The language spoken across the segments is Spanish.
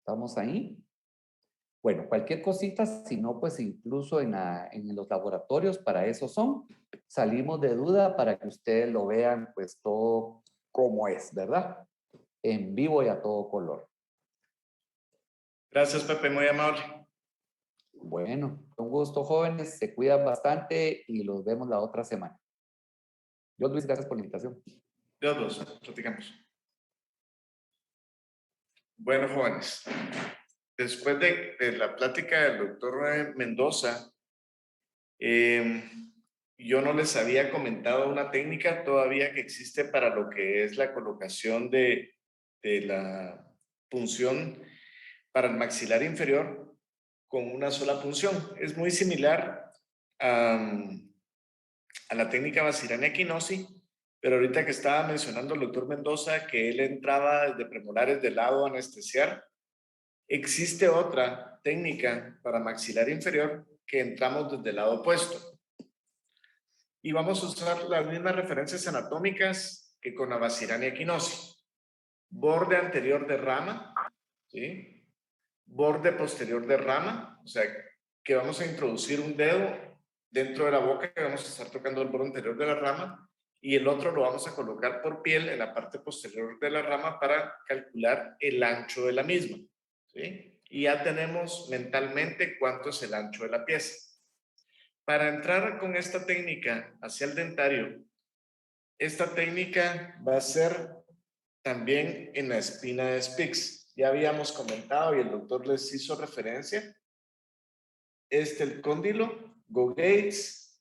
¿Estamos ahí? Bueno, cualquier cosita, si no, pues incluso en los laboratorios, para eso son. Salimos de duda para que ustedes lo vean, pues todo como es, ¿verdad? En vivo y a todo color. Gracias, Pepe, muy amable. Bueno, con gusto, jóvenes. Se cuidan bastante y los vemos la otra semana. Yo, Luis, gracias por la invitación. Dios los platicamos. Bueno, jóvenes, después de la plática del doctor Mendoza, yo no les había comentado una técnica todavía que existe para lo que es la colocación de la punción para el maxilar inferior con una sola punción. Es muy similar a la técnica Basirania Equinosi, pero ahorita que estaba mencionando el doctor Mendoza que él entraba desde premolares del lado a anestesiar, existe otra técnica para maxilar inferior que entramos desde el lado opuesto. Y vamos a usar las mismas referencias anatómicas que con la Basirania Equinosi. Borde anterior de rama, ¿sí? Borde posterior de rama, o sea, que vamos a introducir un dedo dentro de la boca y vamos a estar tocando el borde anterior de la rama y el otro lo vamos a colocar por piel en la parte posterior de la rama para calcular el ancho de la misma, ¿sí? Y ya tenemos mentalmente cuánto es el ancho de la pieza. Para entrar con esta técnica hacia el dentario, esta técnica va a ser también en la espina de Spix. Ya habíamos comentado y el doctor les hizo referencia. El cóndilo, Go Gates,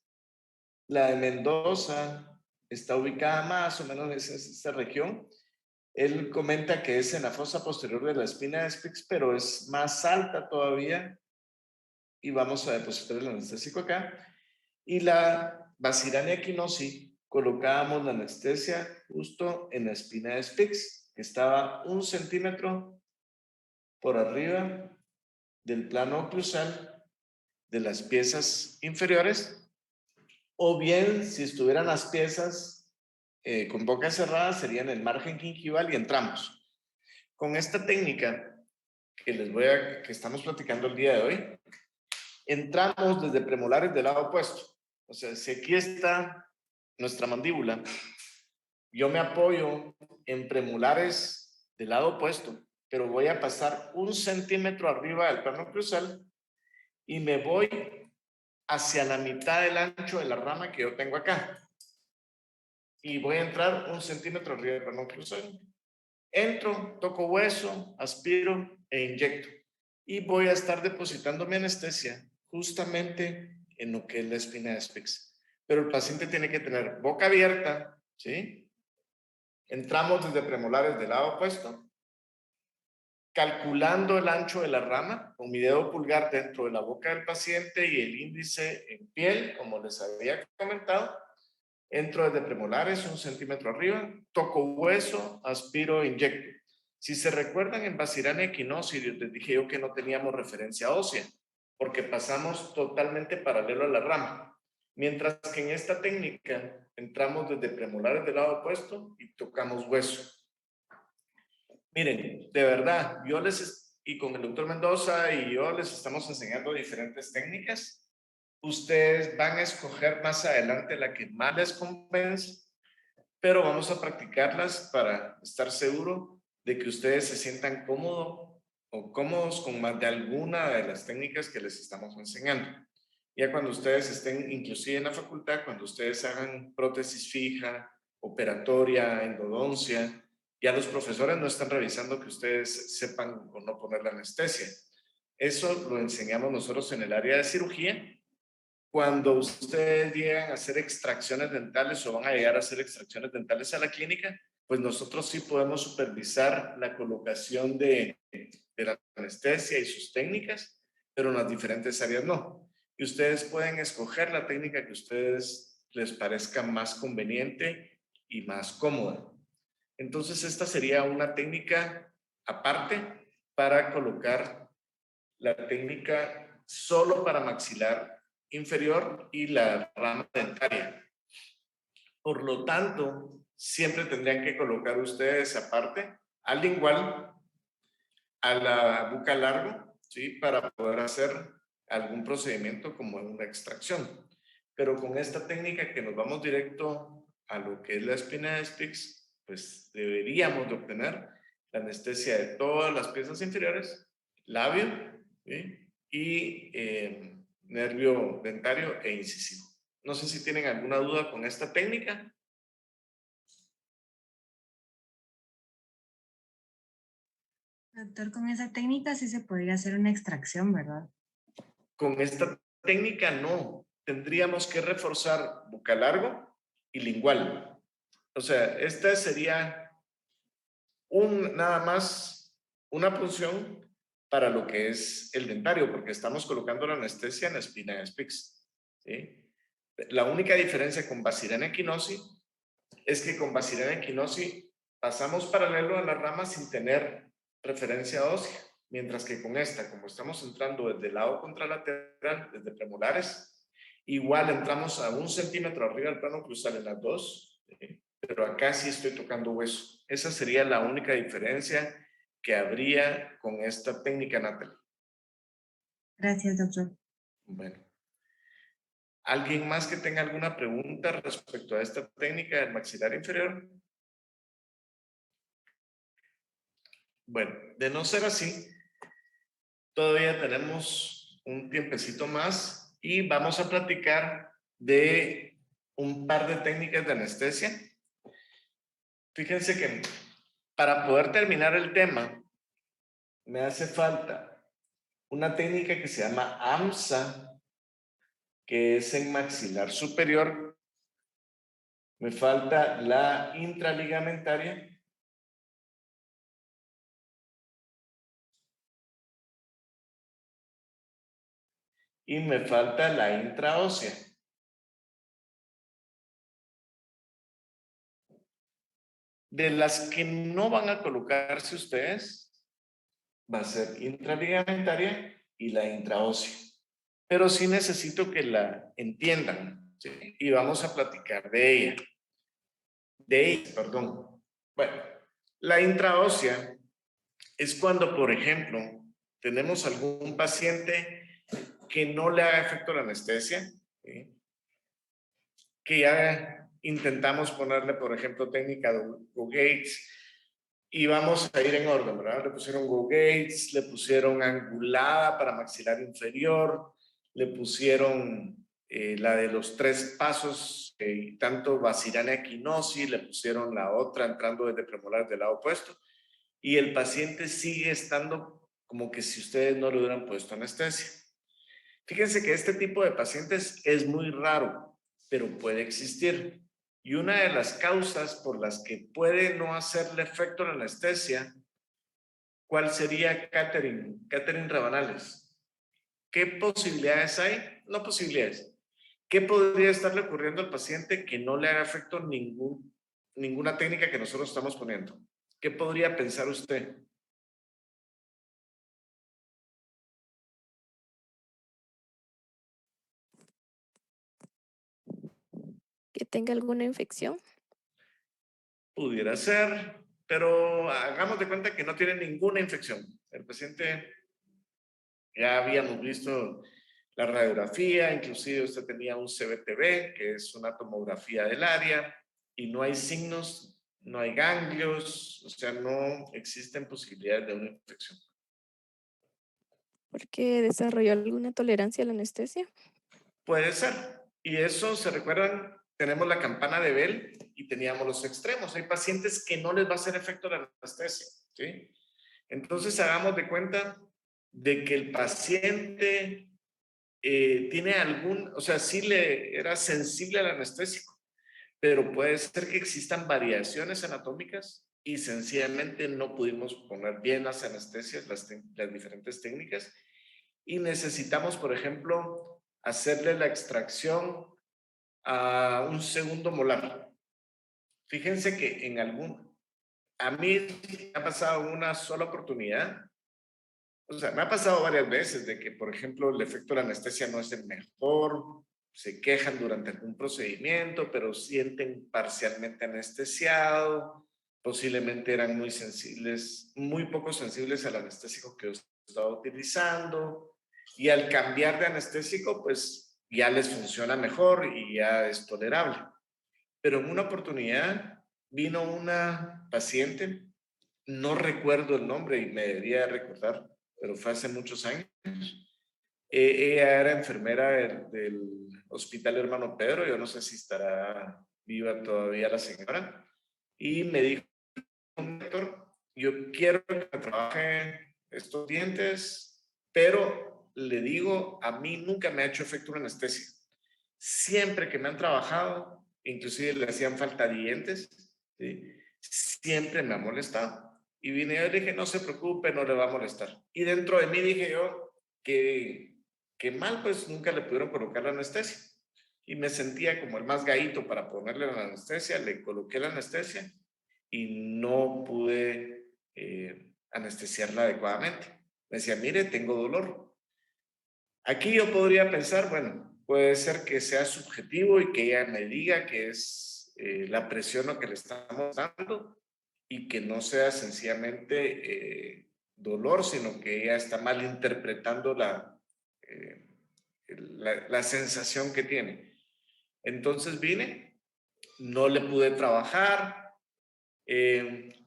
la de Mendoza, está ubicada más o menos en esta región. Él comenta que es en la fosa posterior de la espina de Spix, pero es más alta todavía. Y vamos a depositar el anestésico acá. Y la Basirania Equinosi, colocábamos la anestesia justo en la espina de Spix, que estaba 1 centímetro por arriba del plano oclusal de las piezas inferiores, o bien si estuvieran las piezas con boca cerrada serían el margen gingival y entramos. Con esta técnica que estamos platicando el día de hoy, entramos desde premolares del lado opuesto. O sea, si aquí está nuestra mandíbula, yo me apoyo en premolares del lado opuesto, pero voy a pasar 1 centímetro arriba del plano oclusal y me voy hacia la mitad del ancho de la rama que yo tengo acá. Y voy a entrar 1 centímetro arriba del plano oclusal. Entro, toco hueso, aspiro e inyecto. Y voy a estar depositando mi anestesia justamente en lo que es la espina de Spix. Pero el paciente tiene que tener boca abierta, ¿sí? Entramos desde premolares del lado opuesto, calculando el ancho de la rama con mi dedo pulgar dentro de la boca del paciente y el índice en piel, como les había comentado. Entro desde premolares 1 centímetro arriba, toco hueso, aspiro, inyecto. Si se recuerdan en Basirania Equinosi, les dije yo que no teníamos referencia ósea, porque pasamos totalmente paralelo a la rama. Mientras que en esta técnica entramos desde premolares del lado opuesto y tocamos hueso. Miren, de verdad, y con el doctor Mendoza y yo les estamos enseñando diferentes técnicas. Ustedes van a escoger más adelante la que más les convence, pero vamos a practicarlas para estar seguro de que ustedes se sientan cómodos o cómodos con más de alguna de las técnicas que les estamos enseñando. Ya cuando ustedes estén, inclusive en la facultad, cuando ustedes hagan prótesis fija, operatoria, endodoncia, ya los profesores no están revisando que ustedes sepan o no poner la anestesia. Eso lo enseñamos nosotros en el área de cirugía. Cuando ustedes llegan a hacer extracciones dentales o van a llegar a hacer extracciones dentales a la clínica, pues nosotros sí podemos supervisar la colocación de la anestesia y sus técnicas, pero en las diferentes áreas no. Y ustedes pueden escoger la técnica que a ustedes les parezca más conveniente y más cómoda. Entonces, esta sería una técnica aparte para colocar la técnica solo para maxilar inferior y la rama dentaria. Por lo tanto, siempre tendrían que colocar ustedes aparte, al a la boca largo, ¿sí? Para poder hacer algún procedimiento como una extracción. Pero con esta técnica que nos vamos directo a lo que es la espina de Spix, pues deberíamos de obtener la anestesia de todas las piezas inferiores, labio, ¿sí? Y nervio dentario e incisivo. No sé si tienen alguna duda con esta técnica. Doctor, con esa técnica sí se podría hacer una extracción, ¿verdad? Con esta técnica no. Tendríamos que reforzar boca largo y lingual. O sea, esta sería nada más una punción para lo que es el dentario, porque estamos colocando la anestesia en la espina de Spix, ¿sí? La única diferencia con Bacillana equinosi es que con Bacillana equinosi pasamos paralelo a la rama sin tener referencia ósea, mientras que con esta, como estamos entrando desde el lado contralateral, desde premolares, igual entramos a 1 centímetro arriba del plano cruzal en las dos, pero acá sí estoy tocando hueso. Esa sería la única diferencia que habría con esta técnica, Natalie. Gracias, doctor. Bueno. ¿Alguien más que tenga alguna pregunta respecto a esta técnica del maxilar inferior? Bueno, de no ser así, todavía tenemos un tiempecito más y vamos a platicar de un par de técnicas de anestesia. Fíjense que para poder terminar el tema, me hace falta una técnica que se llama AMSA, que es en maxilar superior. Me falta la intraligamentaria. Y me falta la intraósea. De las que no van a colocarse ustedes, va a ser intraligamentaria y la intraósea. Pero sí necesito que la entiendan, ¿sí? Y vamos a platicar de ella. Perdón. Bueno, la intraósea es cuando, por ejemplo, tenemos algún paciente que no le haga efecto la anestesia, ¿sí? Que ya intentamos ponerle, por ejemplo, técnica de Go Gates y vamos a ir en orden, ¿verdad? Le pusieron Go Gates, le pusieron angulada para maxilar inferior, le pusieron la de los 3 pasos, tanto Bacillana equinosi, le pusieron la otra entrando desde premolar del lado opuesto y el paciente sigue estando como que si ustedes no le hubieran puesto anestesia. Fíjense que este tipo de pacientes es muy raro, pero puede existir. Y una de las causas por las que puede no hacerle efecto la anestesia, ¿cuál sería, Catherine? Catherine Rabanales. ¿Qué posibilidades hay? No posibilidades. ¿Qué podría estarle ocurriendo al paciente que no le haga efecto ninguna técnica que nosotros estamos poniendo? ¿Qué podría pensar usted? Que tenga alguna infección. Pudiera ser, pero hagamos de cuenta que no tiene ninguna infección. El paciente, ya habíamos visto la radiografía, inclusive usted tenía un CBTB, que es una tomografía del área, y no hay signos, no hay ganglios, o sea, no existen posibilidades de una infección. Porque desarrolló alguna tolerancia a la anestesia. Puede ser. Y eso, ¿se recuerdan? Tenemos la campana de Bell y teníamos los extremos. Hay pacientes que no les va a hacer efecto la anestesia, ¿sí? Entonces, hagamos de cuenta de que el paciente tiene o sea, sí le era sensible al anestésico, pero puede ser que existan variaciones anatómicas y sencillamente no pudimos poner bien las anestesias, las diferentes técnicas, y necesitamos, por ejemplo, hacerle la extracción a un segundo molar. Fíjense que a mí me ha pasado una sola oportunidad. O sea, me ha pasado varias veces de que, por ejemplo, el efecto de la anestesia no es el mejor, se quejan durante algún procedimiento, pero sienten parcialmente anestesiado, posiblemente eran muy sensibles, muy poco sensibles al anestésico que yo estaba utilizando, y al cambiar de anestésico, pues ya les funciona mejor y ya es tolerable. Pero en una oportunidad vino una paciente, no recuerdo el nombre y me debería recordar, pero fue hace muchos años. Ella era enfermera del Hospital Hermano Pedro, yo no sé si estará viva todavía la señora, y me dijo, doctor, yo quiero que me trabaje estos dientes, pero le digo, a mí nunca me ha hecho efecto una anestesia. Siempre que me han trabajado, inclusive le hacían falta dientes, ¿sí? Siempre me ha molestado. Y vine y le dije, no se preocupe, no le va a molestar. Y dentro de mí dije yo que mal, pues nunca le pudieron colocar la anestesia. Y me sentía como el más gallito para ponerle la anestesia, le coloqué la anestesia y no pude anestesiarla adecuadamente. Me decía, mire, tengo dolor. Aquí yo podría pensar, bueno, puede ser que sea subjetivo y que ella me diga que es la presión lo que le estamos dando y que no sea sencillamente dolor, sino que ella está mal interpretando la sensación que tiene. Entonces vine, no le pude trabajar,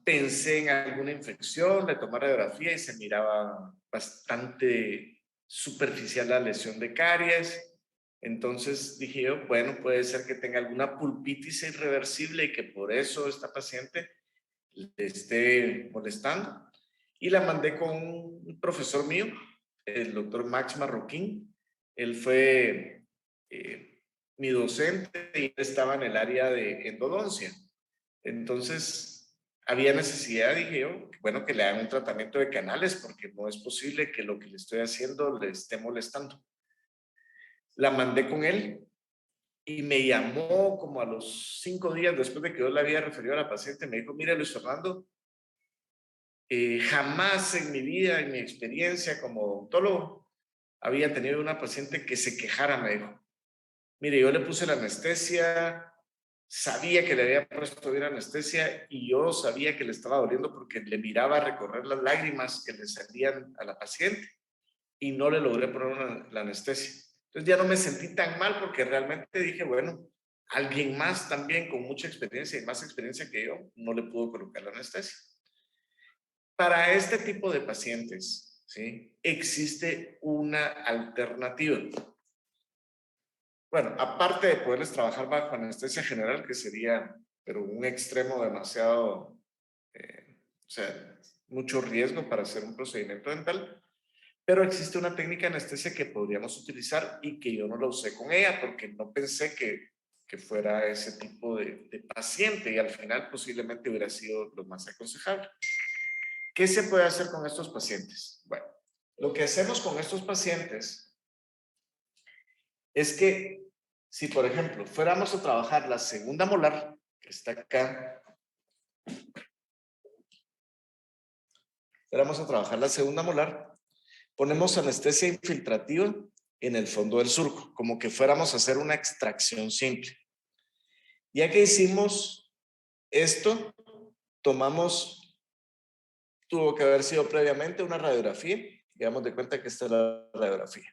pensé en alguna infección, le tomé radiografía y se miraba bastante superficial la lesión de caries. Entonces dije yo, bueno, puede ser que tenga alguna pulpitis irreversible y que por eso esta paciente le esté molestando. Y la mandé con un profesor mío, el doctor Max Marroquín. Él fue mi docente y estaba en el área de endodoncia. Entonces, había necesidad, dije yo, bueno, que le hagan un tratamiento de canales porque no es posible que lo que le estoy haciendo le esté molestando. La mandé con él y me llamó como a los 5 días después de que yo le había referido a la paciente. Me dijo, mira, Luis Fernando, jamás en mi vida, en mi experiencia como odontólogo, había tenido una paciente que se quejara, me dijo. Mire, yo le puse la anestesia, sabía que le había puesto bien anestesia y yo sabía que le estaba doliendo porque le miraba recorrer las lágrimas que le salían a la paciente y no le logré poner la anestesia. Entonces ya no me sentí tan mal porque realmente dije, bueno, alguien más también con mucha experiencia y más experiencia que yo no le pudo colocar la anestesia. Para este tipo de pacientes, ¿sí? Existe una alternativa. Bueno, aparte de poderles trabajar bajo anestesia general, que sería, pero un extremo demasiado, o sea, mucho riesgo para hacer un procedimiento dental, pero existe una técnica de anestesia que podríamos utilizar y que yo no la usé con ella porque no pensé que fuera ese tipo de paciente y al final posiblemente hubiera sido lo más aconsejable. ¿Qué se puede hacer con estos pacientes? Bueno, lo que hacemos con estos pacientes es que si, por ejemplo, fuéramos a trabajar la segunda molar, que está acá, fuéramos a trabajar la segunda molar, ponemos anestesia infiltrativa en el fondo del surco, como que fuéramos a hacer una extracción simple. Ya que hicimos esto, tuvo que haber sido previamente una radiografía, y damos de cuenta que esta es la radiografía.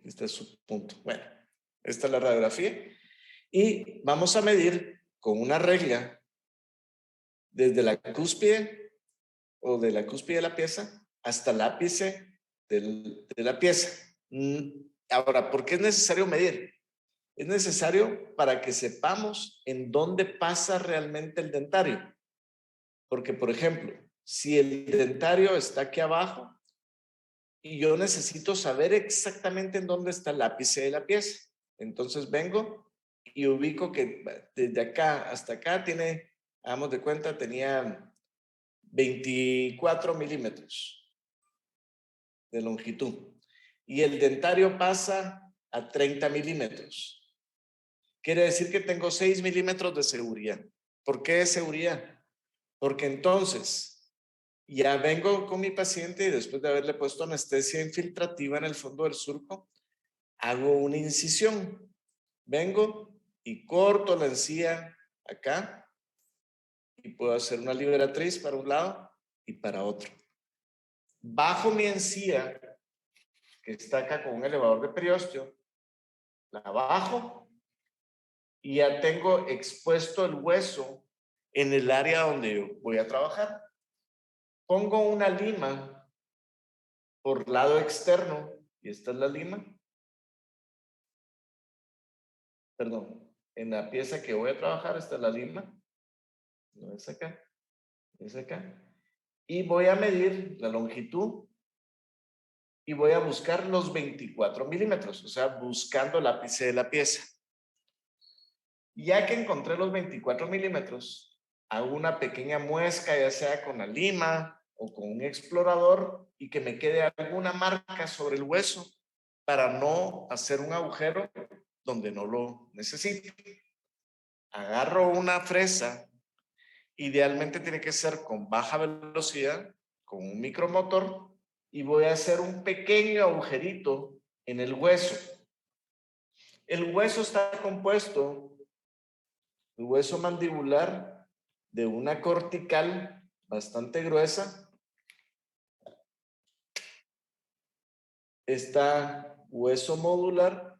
Este es su punto. Bueno, esta es la radiografía. Y vamos a medir con una regla desde la cúspide o de la cúspide de la pieza hasta el ápice de la pieza. Ahora, ¿por qué es necesario medir? Es necesario para que sepamos en dónde pasa realmente el dentario. Porque, por ejemplo, si el dentario está aquí abajo y yo necesito saber exactamente en dónde está el ápice de la pieza, entonces vengo y ubico que desde acá hasta acá tiene, hagamos de cuenta, tenía 24 milímetros de longitud y el dentario pasa a 30 milímetros. Quiere decir que tengo 6 milímetros de seguridad. ¿Por qué de seguridad? Porque entonces ya vengo con mi paciente y después de haberle puesto anestesia infiltrativa en el fondo del surco, hago una incisión vengo y corto la encía acá y puedo hacer una liberatriz para un lado y para otro. Bajo mi encía, que está acá con un elevador de periósteo, la bajo y ya tengo expuesto el hueso en el área donde yo voy a trabajar. Pongo una lima por lado externo y esta es la lima. Perdón, en la pieza que voy a trabajar está la lima. No es acá, es acá. Y voy a medir la longitud y voy a buscar los 24 milímetros, o sea, buscando el ápice de la pieza. Ya que encontré los 24 milímetros, hago una pequeña muesca, ya sea con la lima o con un explorador, y que me quede alguna marca sobre el hueso para no hacer un agujero donde no lo necesito. Agarro una fresa, idealmente tiene que ser con baja velocidad, con un micromotor, y voy a hacer un pequeño agujerito en el hueso. El hueso está compuesto, el hueso mandibular, de una cortical bastante gruesa. Está hueso medular,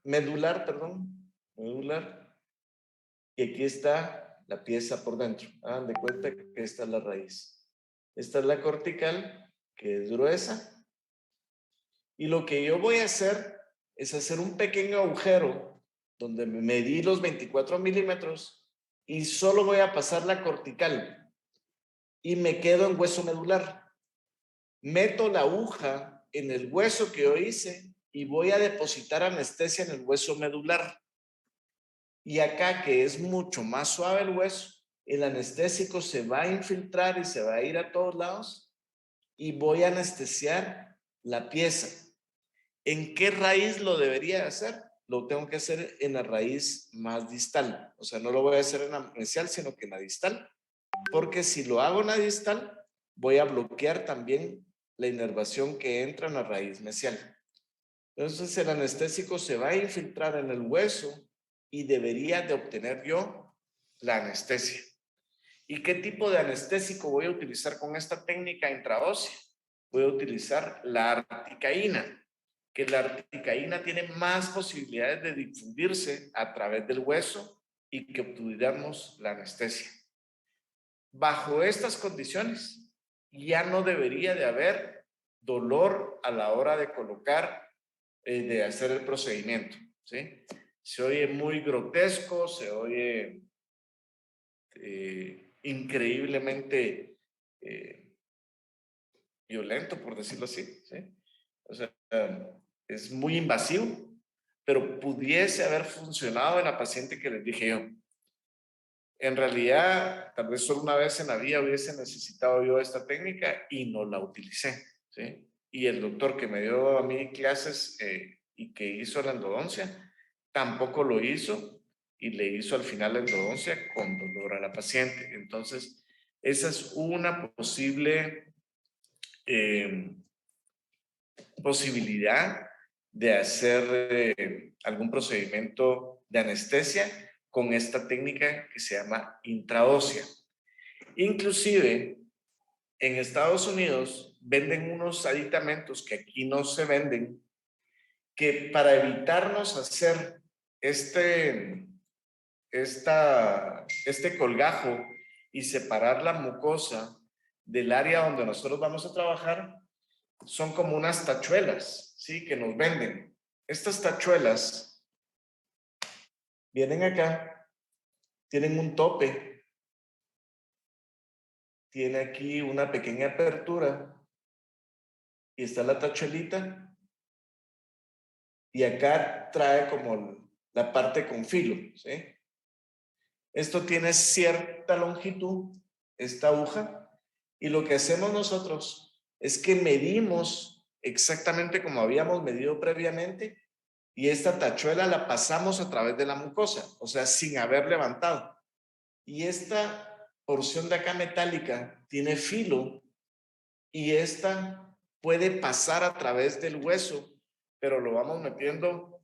y aquí está la pieza por dentro. Hagan de cuenta que esta es la raíz. Esta es la cortical, que es gruesa. Y lo que yo voy a hacer es hacer un pequeño agujero donde me medí los 24 milímetros y solo voy a pasar la cortical y me quedo en hueso medular. Meto la aguja en el hueso que yo hice y voy a depositar anestesia en el hueso medular. Y acá, que es mucho más suave el hueso, el anestésico se va a infiltrar y se va a ir a todos lados y voy a anestesiar la pieza. ¿En qué raíz lo debería hacer? Lo tengo que hacer en la raíz más distal. O sea, no lo voy a hacer en la mesial, sino que en la distal. Porque si lo hago en la distal, voy a bloquear también la inervación que entra en la raíz mesial. Entonces el anestésico se va a infiltrar en el hueso y debería de obtener yo la anestesia. ¿Y qué tipo de anestésico voy a utilizar con esta técnica intraósea? Voy a utilizar la articaína, que la articaína tiene más posibilidades de difundirse a través del hueso y que obtuviéramos la anestesia. Bajo estas condiciones, ya no debería de haber dolor a la hora de colocar, de hacer el procedimiento, ¿sí? Se oye muy grotesco, se oye increíblemente violento, por decirlo así, ¿sí? O sea, es muy invasivo, pero pudiese haber funcionado en la paciente que les dije yo. En realidad, tal vez solo una vez en la vida hubiese necesitado yo esta técnica y no la utilicé, ¿sí? Y el doctor que me dio a mí clases y que hizo la endodoncia, tampoco lo hizo y le hizo al final la endodoncia con dolor a la paciente. Entonces, esa es una posible posibilidad de hacer algún procedimiento de anestesia con esta técnica que se llama intraósea. Inclusive, en Estados Unidos venden unos aditamentos que aquí no se venden, que para evitarnos hacer este colgajo y separar la mucosa del área donde nosotros vamos a trabajar, son como unas tachuelas, ¿sí? Que nos venden. Estas tachuelas vienen acá, tienen un tope, tiene aquí una pequeña apertura y está la tachuelita y acá trae como la parte con filo, ¿sí? Esto tiene cierta longitud, esta aguja, y lo que hacemos nosotros es que medimos exactamente como habíamos medido previamente y esta tachuela la pasamos a través de la mucosa, o sea, sin haber levantado. Y esta porción de acá metálica tiene filo y esta puede pasar a través del hueso, pero lo vamos metiendo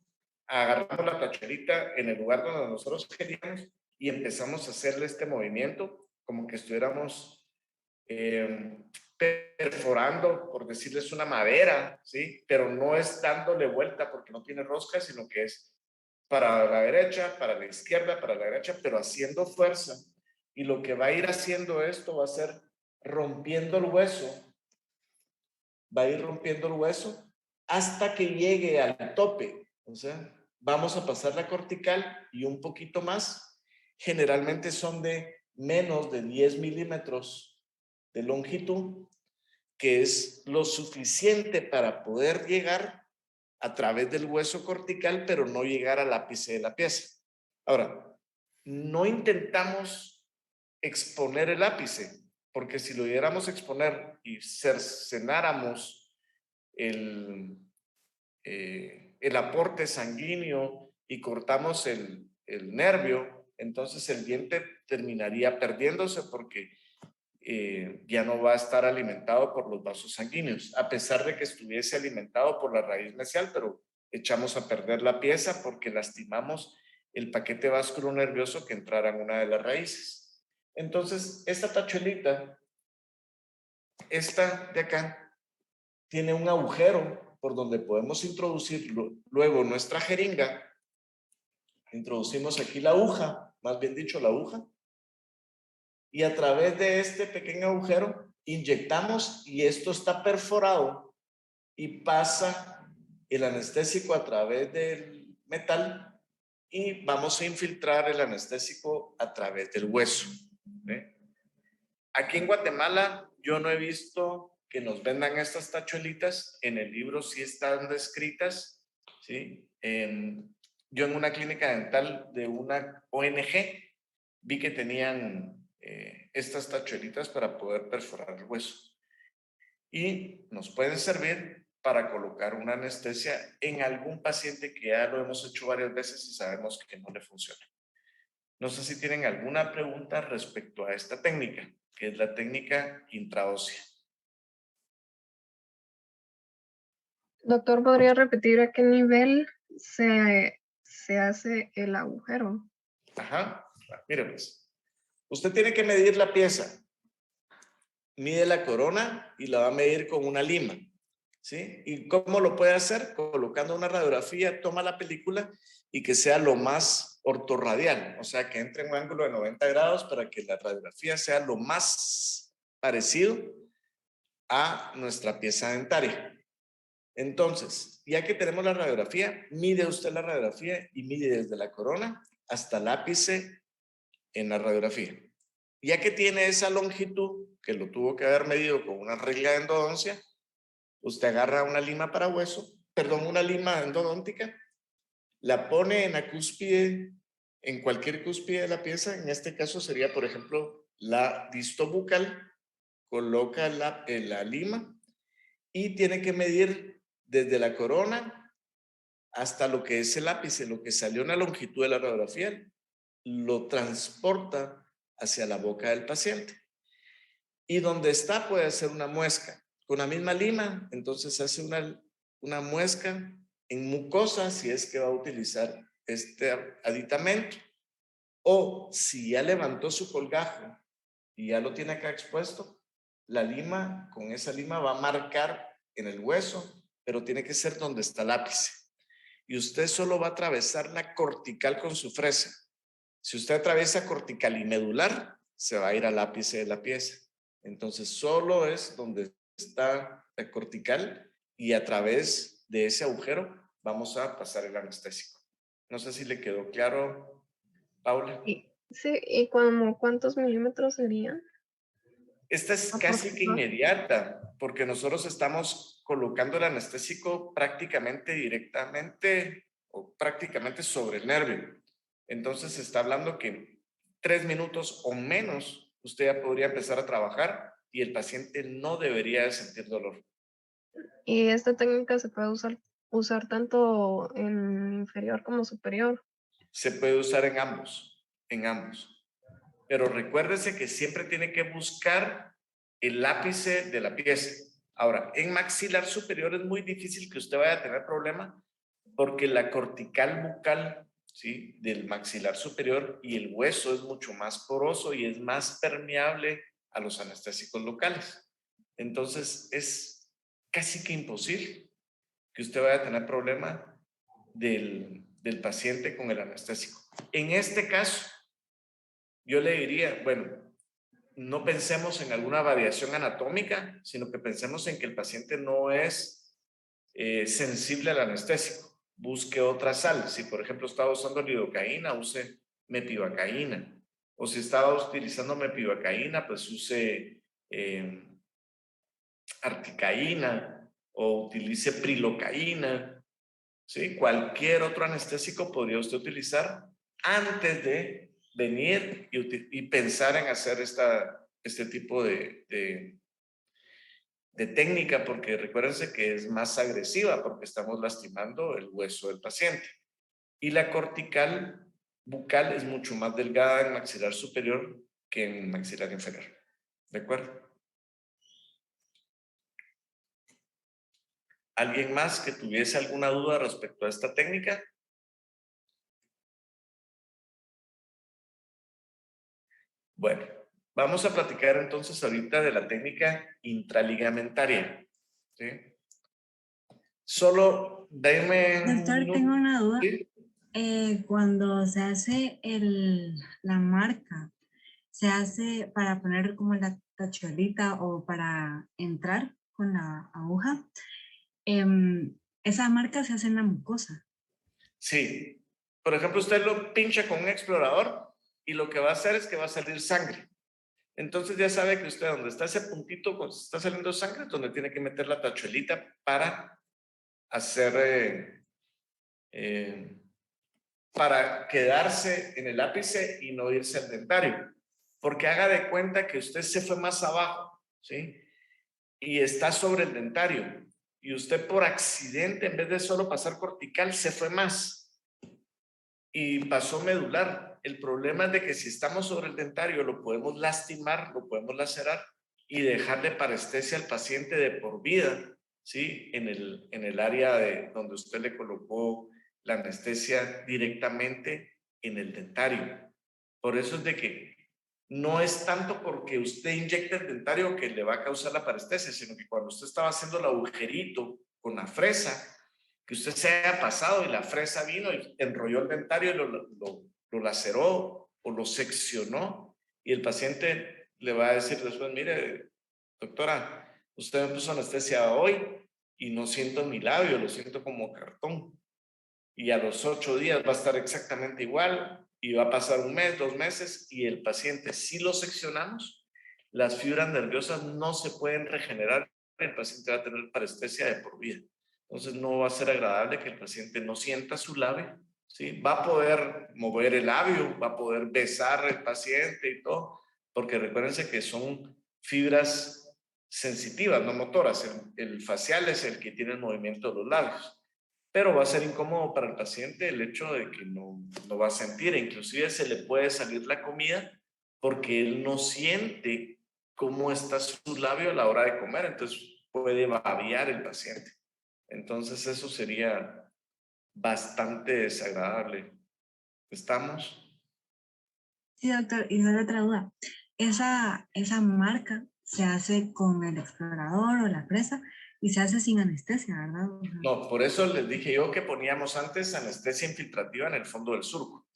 agarramos la tachuelita en el lugar donde nosotros queríamos y empezamos a hacerle este movimiento como que estuviéramos perforando, por decirles, una madera, ¿sí? Pero no es dándole vuelta porque no tiene rosca, sino que es para la derecha, para la izquierda, para la derecha, pero haciendo fuerza. Y lo que va a ir haciendo esto va a ser rompiendo el hueso, va a ir rompiendo el hueso hasta que llegue al tope. O sea, vamos a pasar la cortical y un poquito más. Generalmente son de menos de 10 milímetros de longitud, que es lo suficiente para poder llegar a través del hueso cortical, pero no llegar al ápice de la pieza. Ahora, no intentamos exponer el ápice, porque si lo diéramos exponer y cercenáramos el aporte sanguíneo y cortamos el nervio, entonces el diente terminaría perdiéndose porque ya no va a estar alimentado por los vasos sanguíneos, a pesar de que estuviese alimentado por la raíz mesial, pero echamos a perder la pieza porque lastimamos el paquete vasculonervioso que entrara en una de las raíces. Entonces, esta tachuelita, esta de acá, tiene un agujero por donde podemos introducir luego nuestra jeringa. Introducimos aquí la aguja, más bien dicho la aguja, y a través de este pequeño agujero inyectamos y esto está perforado y pasa el anestésico a través del metal y vamos a infiltrar el anestésico a través del hueso. ¿Ve? Aquí en Guatemala yo no he visto que nos vendan estas tachuelitas. En el libro sí están descritas, ¿sí? Yo en una clínica dental de una ONG vi que tenían estas tachuelitas para poder perforar el hueso. Y nos pueden servir para colocar una anestesia en algún paciente que ya lo hemos hecho varias veces y sabemos que no le funciona. No sé si tienen alguna pregunta respecto a esta técnica, que es la técnica intraósea. Doctor, ¿podría repetir a qué nivel se hace el agujero? Ajá, mire pues. Usted tiene que medir la pieza. Mide la corona y la va a medir con una lima, ¿sí? ¿Y cómo lo puede hacer? Colocando una radiografía, toma la película y que sea lo más ortorradial, o sea, que entre en un ángulo de 90 grados para que la radiografía sea lo más parecido a nuestra pieza dentaria. Entonces, ya que tenemos la radiografía, mide usted la radiografía y mide desde la corona hasta el ápice en la radiografía. Ya que tiene esa longitud, que lo tuvo que haber medido con una regla de endodoncia, usted agarra una lima para hueso, perdón, una lima endodóntica, la pone en la cúspide, en cualquier cúspide de la pieza, en este caso sería, por ejemplo, la distobucal, coloca la lima y tiene que medir desde la corona hasta lo que es el ápice, lo que salió en la longitud de la radiografía, lo transporta hacia la boca del paciente. Y donde está puede hacer una muesca. Con la misma lima, entonces hace una muesca en mucosa si es que va a utilizar este aditamento. O si ya levantó su colgajo y ya lo tiene acá expuesto, la lima, con esa lima va a marcar en el hueso, pero tiene que ser donde está el ápice. Y usted solo va a atravesar la cortical con su fresa. Si usted atraviesa cortical y medular, se va a ir al ápice de la pieza. Entonces, solo es donde está la cortical y a través de ese agujero vamos a pasar el anestésico. No sé si le quedó claro, Paula. Sí, ¿y cuántos milímetros serían? Esta es casi que inmediata, porque nosotros estamos colocando el anestésico prácticamente directamente o prácticamente sobre el nervio. Entonces se está hablando que 3 minutos o menos usted ya podría empezar a trabajar y el paciente no debería de sentir dolor. ¿Y esta técnica se puede usar tanto en inferior como superior? Se puede usar en ambos, en ambos. Pero recuérdese que siempre tiene que buscar el ápice de la pieza. Ahora, en maxilar superior es muy difícil que usted vaya a tener problema porque la cortical bucal, ¿sí?, del maxilar superior y el hueso es mucho más poroso y es más permeable a los anestésicos locales. Entonces es casi que imposible que usted vaya a tener problema del paciente con el anestésico. En este caso, yo le diría, bueno, no pensemos en alguna variación anatómica, sino que pensemos en que el paciente no es sensible al anestésico. Busque otra sal. Si, por ejemplo, estaba usando lidocaína, use mepivacaína. O si estaba utilizando mepivacaína, pues use articaína o utilice prilocaína. ¿Sí? Cualquier otro anestésico podría usted utilizar antes de venir y pensar en hacer este tipo de técnica, porque recuérdense que es más agresiva porque estamos lastimando el hueso del paciente. Y la cortical bucal es mucho más delgada en maxilar superior que en maxilar inferior. ¿De acuerdo? ¿Alguien más que tuviese alguna duda respecto a esta técnica? Bueno, vamos a platicar entonces ahorita de la técnica intraligamentaria. ¿Sí? Solo denme un Doctor, minuto. tengo una duda. ¿Sí? Cuando se hace la marca, ¿se hace para poner como la tachuelita o para entrar con la aguja? Esa marca se hace en la mucosa. Sí. Por ejemplo, usted lo pincha con un explorador y lo que va a hacer es que va a salir sangre. Entonces ya sabe que usted donde está ese puntito, cuando está saliendo sangre, es donde tiene que meter la tachuelita para hacer, para quedarse en el ápice y no irse al dentario. Porque haga de cuenta que usted se fue más abajo, ¿sí? Y está sobre el dentario. Y usted por accidente, en vez de solo pasar cortical, se fue más y pasó medular. El problema es de que si estamos sobre el dentario lo podemos lastimar, lo podemos lacerar y dejarle parestesia al paciente de por vida, ¿sí? En el área de donde usted le colocó la anestesia directamente en el dentario. Por eso es de que no es tanto porque usted inyecte el dentario que le va a causar la parestesia, sino que cuando usted estaba haciendo el agujerito con la fresa, que usted se haya pasado y la fresa vino y enrolló el dentario y lo laceró o lo seccionó y el paciente le va a decir después, mire, doctora, usted me puso anestesia hoy y no siento mi labio, lo siento como cartón. Y a los 8 días va a estar exactamente igual y va a pasar un mes, 2 meses y el paciente, si lo seccionamos, las fibras nerviosas no se pueden regenerar y el paciente va a tener parestesia de por vida. Entonces no va a ser agradable que el paciente no sienta su labio, ¿sí? Va a poder mover el labio, va a poder besar al paciente y todo, porque recuérdense que son fibras sensitivas, no motoras. El facial es el que tiene el movimiento de los labios. Pero va a ser incómodo para el paciente el hecho de que no va a sentir, inclusive se le puede salir la comida porque él no siente cómo está su labio a la hora de comer, entonces puede babear el paciente. Entonces eso sería bastante desagradable. ¿Estamos? Sí, doctor, y solo otra duda. Esa marca se hace con el explorador o la presa y se hace sin anestesia, ¿verdad? No, por eso les dije yo que poníamos antes anestesia infiltrativa en el fondo del surco,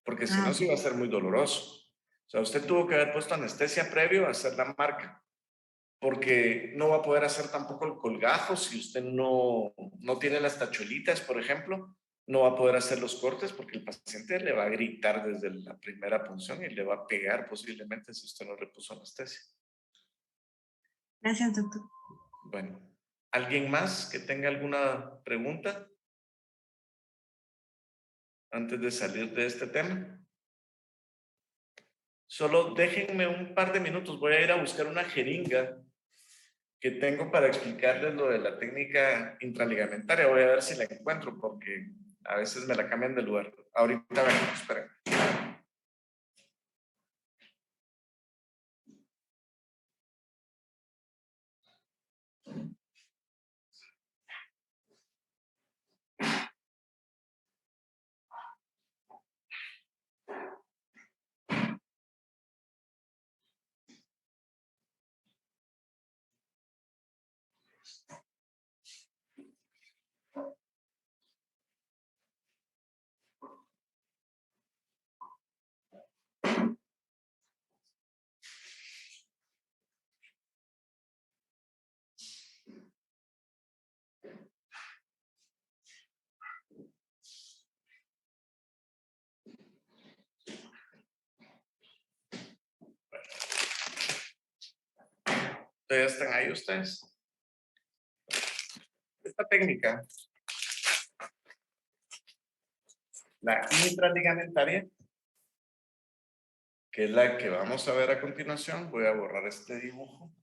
porque si no Ok. se iba a ser muy doloroso. O sea, usted tuvo que haber puesto anestesia previo a hacer la marca, porque no va a poder hacer tampoco el colgajo si usted no tiene las tachuelitas, por ejemplo, no va a poder hacer los cortes porque el paciente le va a gritar desde la primera punción y le va a pegar posiblemente si usted no le puso anestesia. Gracias, doctor. Bueno, ¿alguien más que tenga alguna pregunta antes de salir de este tema? Solo déjenme un par de minutos, voy a ir a buscar una jeringa que tengo para explicarles lo de la técnica intraligamentaria. Voy a ver si la encuentro porque a veces me la cambian de lugar. Ahorita vengo, esperen. ¿Todavía están ahí ustedes? Esta técnica, la intraligamentaria, que es la que vamos a ver a continuación, voy a borrar este dibujo.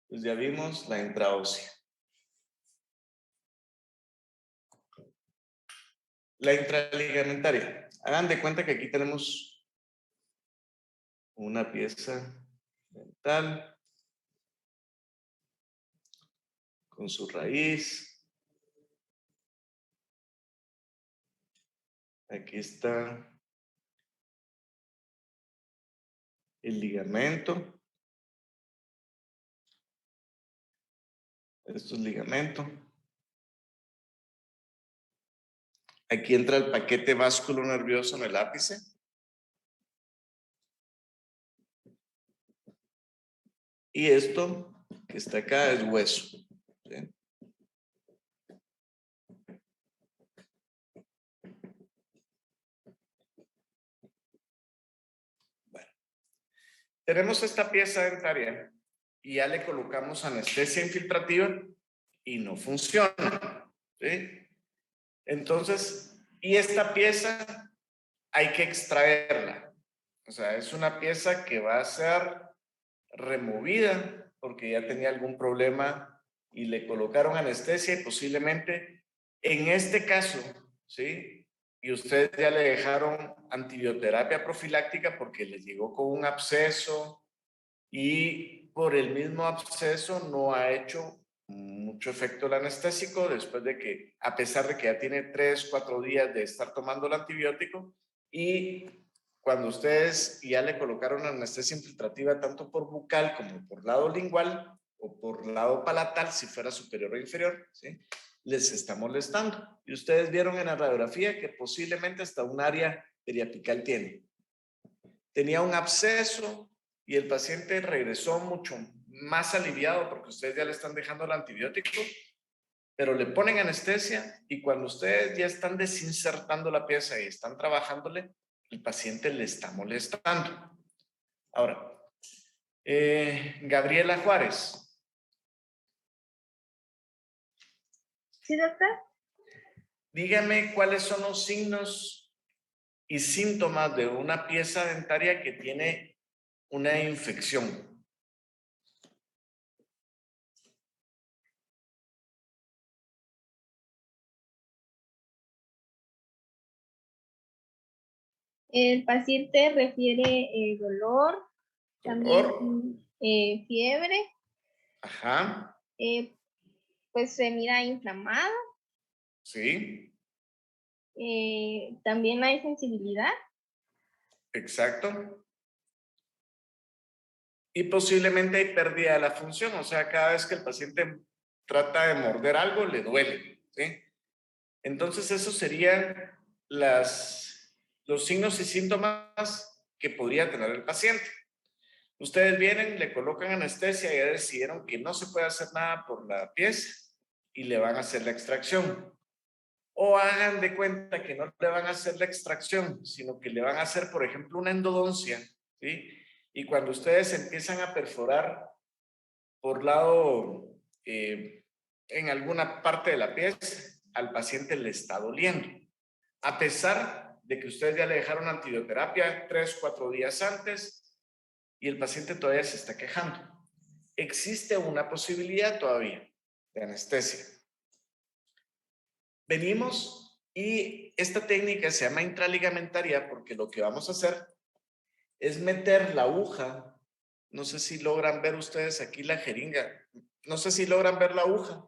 Pues ya vimos la intraósea. La intraligamentaria. Hagan de cuenta que aquí tenemos una pieza dental con su raíz. Aquí está el ligamento. Esto es ligamento. Aquí entra el paquete vasculo nervioso en el ápice. Y esto que está acá es hueso. ¿Sí? Bueno, tenemos esta pieza dentaria y ya le colocamos anestesia infiltrativa y no funciona. ¿Sí? Entonces, y esta pieza hay que extraerla. O sea, es una pieza que va a ser removida porque ya tenía algún problema y le colocaron anestesia y posiblemente en este caso, ¿sí? Y ustedes ya le dejaron antibioterapia profiláctica porque les llegó con un absceso y por el mismo absceso no ha hecho mucho efecto el anestésico después de que, a pesar de que ya tiene 3, 4 días de estar tomando el antibiótico, y cuando ustedes ya le colocaron anestesia infiltrativa tanto por bucal como por lado lingual o por lado palatal, si fuera superior o inferior, ¿sí? Les está molestando. Y ustedes vieron en la radiografía que posiblemente hasta un área periapical tiene. Tenía un absceso y el paciente regresó mucho más aliviado porque ustedes ya le están dejando el antibiótico, pero le ponen anestesia y cuando ustedes ya están desinsertando la pieza y están trabajándole, el paciente le está molestando. Ahora, Gabriela Juárez. Sí, doctor. Dígame cuáles son los signos y síntomas de una pieza dentaria que tiene una infección. El paciente refiere dolor, también fiebre, Ajá. pues se mira inflamado, Sí. también hay sensibilidad. Exacto. Y posiblemente hay pérdida de la función, o sea, cada vez que el paciente trata de morder algo, le duele, ¿sí? Entonces, esos serían los signos y síntomas que podría tener el paciente. Ustedes vienen, le colocan anestesia y ya decidieron que no se puede hacer nada por la pieza y le van a hacer la extracción. O hagan de cuenta que no le van a hacer la extracción, sino que le van a hacer, por ejemplo, una endodoncia, ¿sí? Y cuando ustedes empiezan a perforar por lado, en alguna parte de la pieza, al paciente le está doliendo. A pesar de que ustedes ya le dejaron antibioterapia 3, 4 días antes y el paciente todavía se está quejando. Existe una posibilidad todavía de anestesia. Venimos y esta técnica se llama intraligamentaria porque lo que vamos a hacer es meter la aguja. No sé si logran ver ustedes aquí la jeringa. No sé si logran ver la aguja.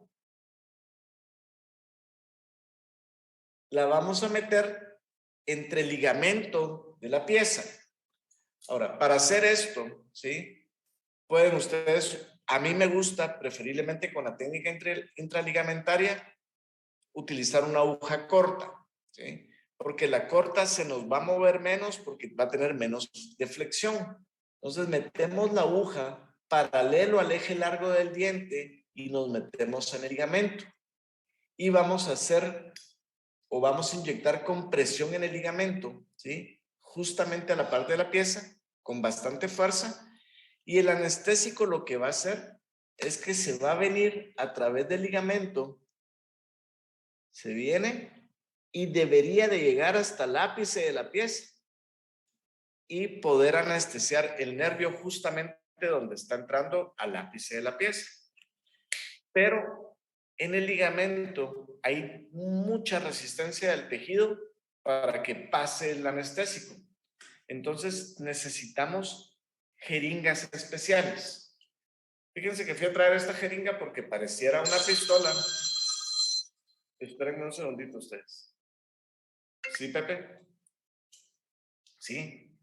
La vamos a meter entre el ligamento de la pieza. Ahora, para hacer esto, ¿sí? Pueden ustedes, a mí me gusta preferiblemente con la técnica intraligamentaria, utilizar una aguja corta, ¿sí? Porque la corta se nos va a mover menos porque va a tener menos deflexión. Entonces metemos la aguja paralelo al eje largo del diente y nos metemos en el ligamento. Y vamos a hacer o vamos a inyectar compresión en el ligamento, ¿sí? Justamente a la parte de la pieza, con bastante fuerza. Y el anestésico lo que va a hacer es que se va a venir a través del ligamento, se viene y debería de llegar hasta el ápice de la pieza y poder anestesiar el nervio justamente donde está entrando al ápice de la pieza. Pero en el ligamento hay mucha resistencia del tejido para que pase el anestésico. Entonces necesitamos jeringas especiales. Fíjense que fui a traer esta jeringa porque pareciera una pistola. Espérenme un segundito ustedes. ¿Sí, Pepe? Sí.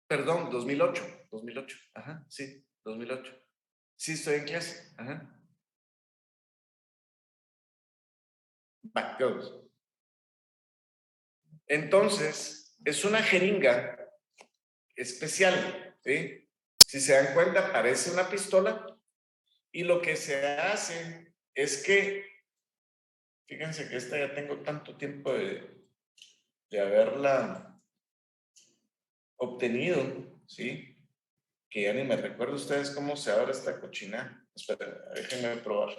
Perdón, 2008. 2008. Ajá, sí, 2008. Sí, estoy en clase. Ajá. Va, todos. Entonces, es una jeringa especial, ¿sí? Si se dan cuenta, parece una pistola y lo que se hace es que, fíjense que esta ya tengo tanto tiempo de haberla obtenido, ¿sí? Que ya ni me recuerdo ustedes cómo se abre esta cochina. Esperen, déjenme probar.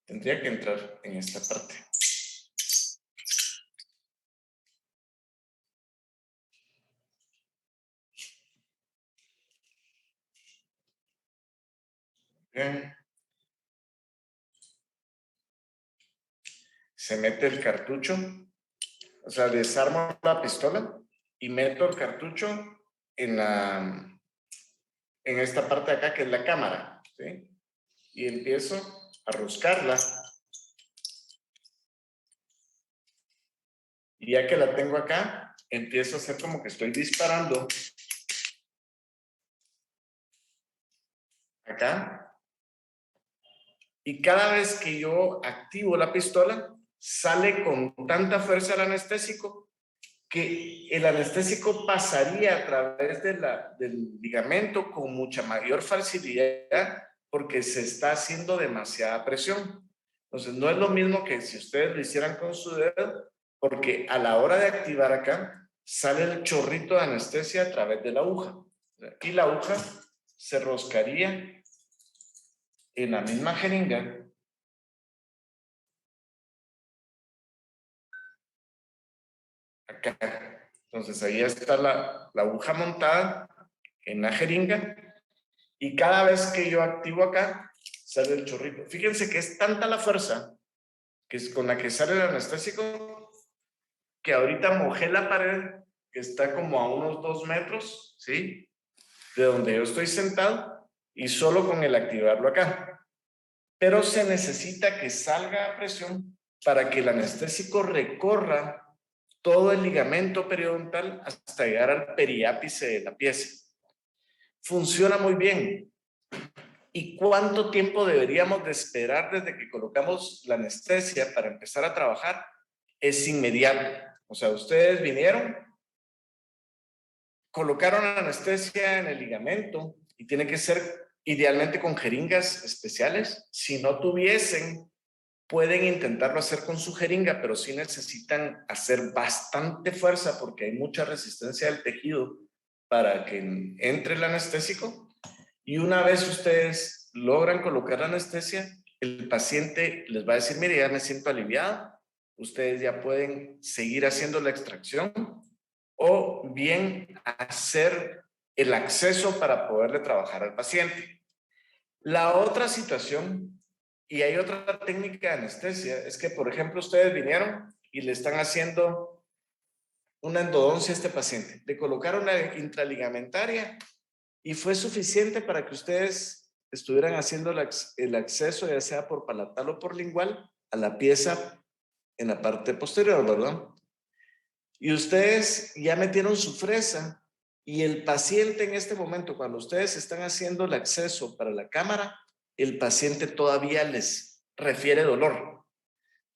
Tendría que entrar en esta parte. Bien. Se mete el cartucho, o sea, desarmo la pistola y meto el cartucho en esta parte de acá que es la cámara, ¿sí? Y empiezo a roscarla. Y ya que la tengo acá, empiezo a hacer como que estoy disparando. Acá. Y cada vez que yo activo la pistola, sale con tanta fuerza el anestésico que el anestésico pasaría a través del ligamento con mucha mayor facilidad porque se está haciendo demasiada presión. Entonces, no es lo mismo que si ustedes lo hicieran con su dedo, porque a la hora de activar acá, sale el chorrito de anestesia a través de la aguja. Y la aguja se roscaría en la misma jeringa. Acá. Entonces, ahí está la aguja montada en la jeringa. Y cada vez que yo activo acá, sale el chorrito. Fíjense que es tanta la fuerza que es con la que sale el anestésico que ahorita mojé la pared que está como a unos 2 metros, ¿sí? De donde yo estoy sentado y solo con el activarlo acá. Pero se necesita que salga a presión para que el anestésico recorra todo el ligamento periodontal hasta llegar al periápice de la pieza. Funciona muy bien. ¿Y cuánto tiempo deberíamos de esperar desde que colocamos la anestesia para empezar a trabajar? Es inmediato. O sea, ustedes vinieron, colocaron la anestesia en el ligamento y tiene que ser idealmente con jeringas especiales. Si no tuviesen, pueden intentarlo hacer con su jeringa, pero sí necesitan hacer bastante fuerza porque hay mucha resistencia del tejido para que entre el anestésico. Y una vez ustedes logran colocar la anestesia, el paciente les va a decir, mire, ya me siento aliviado, ustedes ya pueden seguir haciendo la extracción o bien hacer el acceso para poderle trabajar al paciente. La otra situación, y hay otra técnica de anestesia, es que, por ejemplo, ustedes vinieron y le están haciendo una endodoncia a este paciente. Le colocaron la intraligamentaria y fue suficiente para que ustedes estuvieran haciendo el acceso, ya sea por palatal o por lingual, a la pieza en la parte posterior, ¿verdad? Y ustedes ya metieron su fresa y el paciente en este momento, cuando ustedes están haciendo el acceso para la cámara, el paciente todavía les refiere dolor.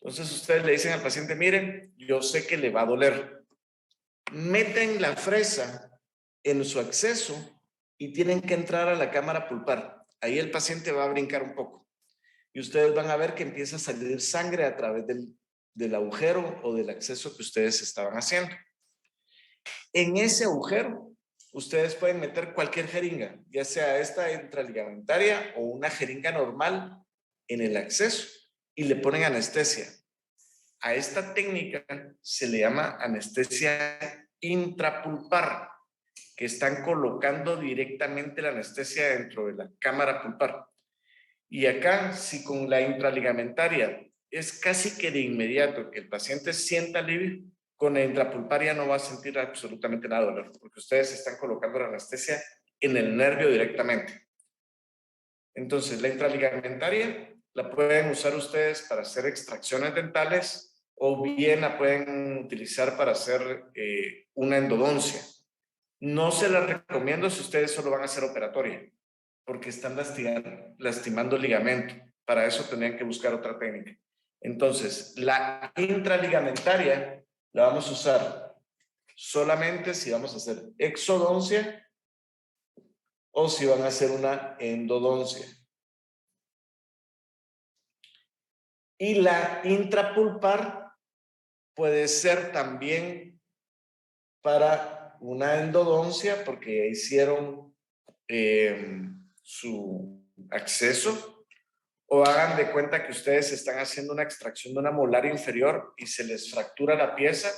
Entonces ustedes le dicen al paciente, miren, yo sé que le va a doler. Meten la fresa en su acceso y tienen que entrar a la cámara pulpar. Ahí el paciente va a brincar un poco. Y ustedes van a ver que empieza a salir sangre a través del agujero o del acceso que ustedes estaban haciendo. En ese agujero, ustedes pueden meter cualquier jeringa, ya sea esta intraligamentaria o una jeringa normal en el acceso y le ponen anestesia. A esta técnica se le llama anestesia intrapulpar, que están colocando directamente la anestesia dentro de la cámara pulpar. Y acá, si con la intraligamentaria es casi que de inmediato que el paciente sienta alivio, con la intrapulparia no va a sentir absolutamente nada de dolor, porque ustedes están colocando la anestesia en el nervio directamente. Entonces, la intraligamentaria la pueden usar ustedes para hacer extracciones dentales o bien la pueden utilizar para hacer una endodoncia. No se la recomiendo si ustedes solo van a hacer operatoria, porque están lastimando el ligamento. Para eso tendrían que buscar otra técnica. Entonces, la intraligamentaria la vamos a usar solamente si vamos a hacer exodoncia o si van a hacer una endodoncia. Y la intrapulpar puede ser también para una endodoncia porque ya hicieron su acceso, o hagan de cuenta que ustedes están haciendo una extracción de una molar inferior y se les fractura la pieza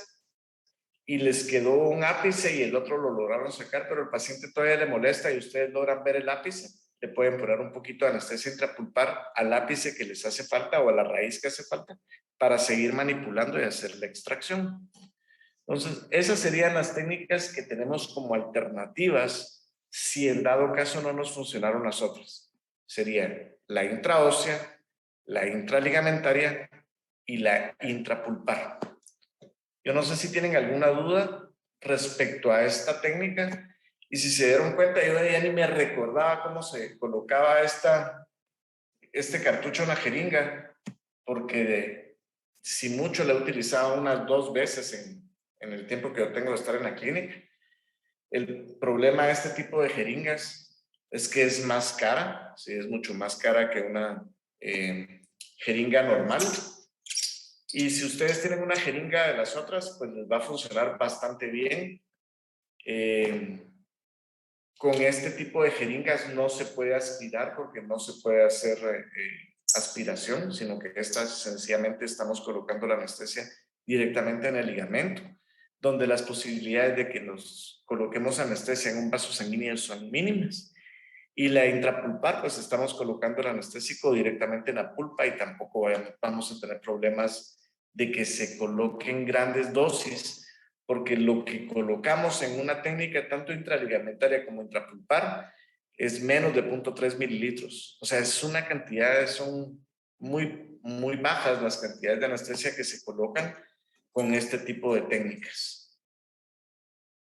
y les quedó un ápice y el otro lo lograron sacar, pero el paciente todavía le molesta y ustedes logran ver el ápice, le pueden poner un poquito de anestesia intrapulpar al ápice que les hace falta o a la raíz que hace falta para seguir manipulando y hacer la extracción. Entonces, esas serían las técnicas que tenemos como alternativas si en dado caso no nos funcionaron las otras. Sería la intraósea, la intraligamentaria y la intrapulpar. Yo no sé si tienen alguna duda respecto a esta técnica y si se dieron cuenta, yo ya ni me recordaba cómo se colocaba este cartucho en la jeringa, porque si mucho la he utilizado unas 2 veces en el tiempo que yo tengo de estar en la clínica. El problema de este tipo de jeringas es que es más cara, sí, es mucho más cara que una jeringa normal. Y si ustedes tienen una jeringa de las otras, pues les va a funcionar bastante bien. Con este tipo de jeringas no se puede aspirar porque no se puede hacer aspiración, sino que estas sencillamente estamos colocando la anestesia directamente en el ligamento, donde las posibilidades de que nos coloquemos anestesia en un vaso sanguíneo son mínimas. Y la intrapulpar, pues estamos colocando el anestésico directamente en la pulpa y tampoco vamos a tener problemas de que se coloquen grandes dosis, porque lo que colocamos en una técnica tanto intraligamentaria como intrapulpar es menos de 0.3 mililitros. O sea, es una cantidad, son muy, muy bajas las cantidades de anestesia que se colocan con este tipo de técnicas.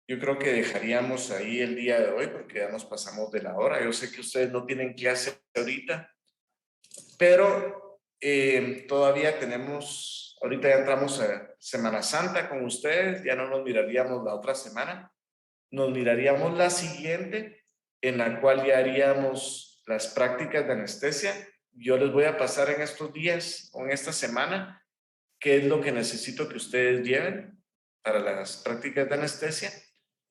Yo creo que dejaríamos ahí el día de hoy porque ya nos pasamos de la hora. Yo sé que ustedes no tienen clase ahorita, pero todavía tenemos, ahorita ya entramos a Semana Santa con ustedes, ya no nos miraríamos la otra semana, nos miraríamos la siguiente, en la cual ya haríamos las prácticas de anestesia. Yo les voy a pasar en estos días o en esta semana qué es lo que necesito que ustedes lleven para las prácticas de anestesia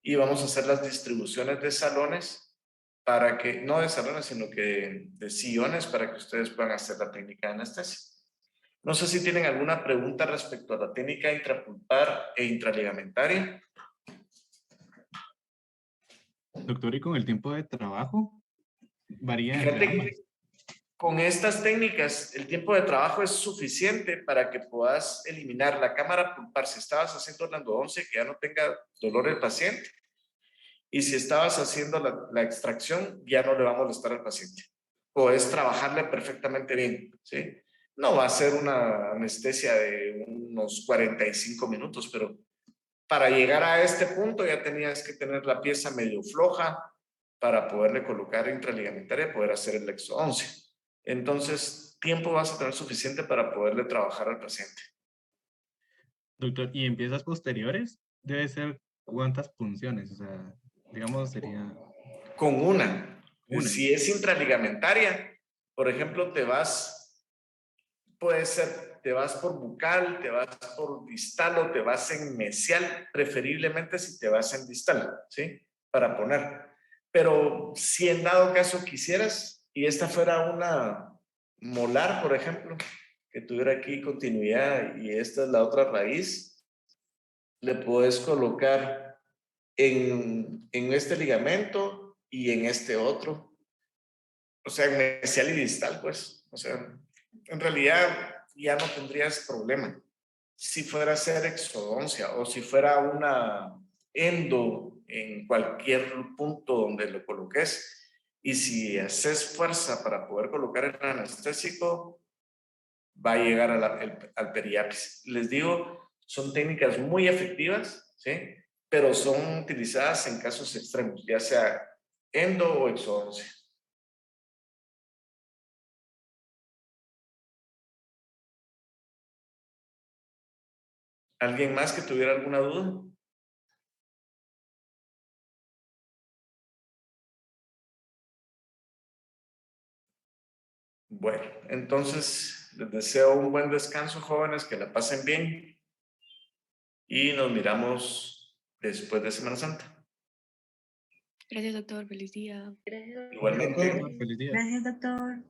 y vamos a hacer las distribuciones de salones para que, no de salones, sino que de sillones para que ustedes puedan hacer la técnica de anestesia. No sé si tienen alguna pregunta respecto a la técnica intrapulpar e intraligamentaria. Doctor, ¿y con el tiempo de trabajo? ¿Varía entre Fíjate ambas? que con estas técnicas el tiempo de trabajo es suficiente para que puedas eliminar la cámara pulpar si estabas haciendo la endodoncia, que ya no tenga dolor el paciente. Y si estabas haciendo la extracción, ya no le va a molestar al paciente. puedes trabajarle perfectamente bien, ¿sí? No va a ser una anestesia de unos 45 minutos, pero para llegar a este punto ya tenías que tener la pieza medio floja para poderle colocar intraligamentaria y poder hacer el Exo 11. Entonces, tiempo vas a tener suficiente para poderle trabajar al paciente. Doctor, ¿y en piezas posteriores debe ser cuántas punciones? O sea, digamos, sería Con una. una. Si es intraligamentaria, por ejemplo, puede ser, te vas por bucal, te vas por distal o te vas en mesial, preferiblemente si te vas en distal, ¿sí? Para poner. Pero si en dado caso quisieras y esta fuera una molar, por ejemplo, que tuviera aquí continuidad y esta es la otra raíz, le puedes colocar en este ligamento y en este otro. O sea, en mesial y distal, pues. O sea, en realidad ya no tendrías problema. Si fuera a ser exodoncia o si fuera una endo en cualquier punto donde lo coloques y si haces fuerza para poder colocar el anestésico, va a llegar al periápice. Les digo, son técnicas muy efectivas, ¿sí? Pero son utilizadas en casos extremos, ya sea endo o exodoncia. ¿Alguien más que tuviera alguna duda? Bueno, entonces les deseo un buen descanso, jóvenes, que la pasen bien y nos miramos después de Semana Santa. Gracias, doctor. Feliz día. Igualmente. Feliz día. Gracias, doctor.